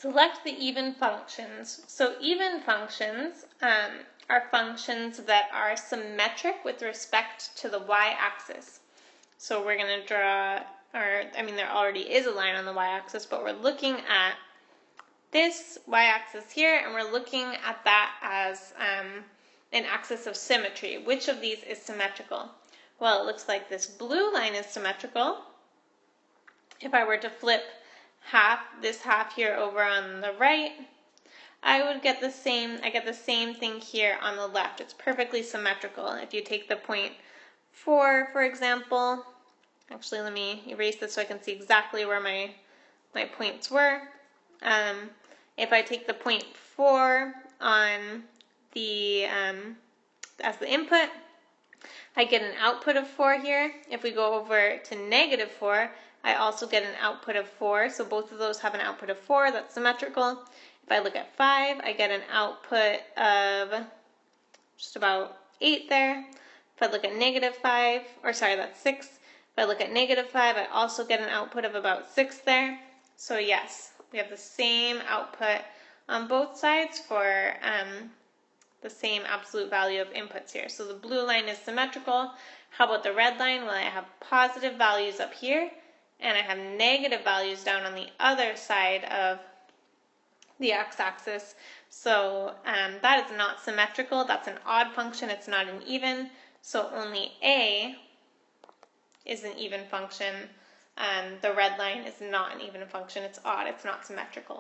Select the even functions. So even functions are functions that are symmetric with respect to the y-axis. So we're going to draw, there already is a line on the y-axis, but we're looking at this y-axis here, and we're looking at that as an axis of symmetry. Which of these is symmetrical? Well, it looks like this blue line is symmetrical. If I were to flip this half here over on the right, I would get the same, I get the same thing here on the left. It's perfectly symmetrical. If you take the point 4, for example, actually let me erase this so I can see exactly where my points were. If I take the point 4 on the, as the input, I get an output of 4 here. If we go over to negative 4, I also get an output of 4, so both of those have an output of 4, that's symmetrical. If I look at 5, I get an output of just about 8 there. If I look at negative 5, or sorry, that's 6. If I look at negative 5, I also get an output of about 6 there. So yes, we have the same output on both sides for the same absolute value of inputs here. So the blue line is symmetrical. How about the red line? Well, I have positive values up here, and I have negative values down on the other side of the x-axis. So that is not symmetrical. That's an odd function. It's not an even. So only A is an even function. The red line is not an even function. It's odd. It's not symmetrical.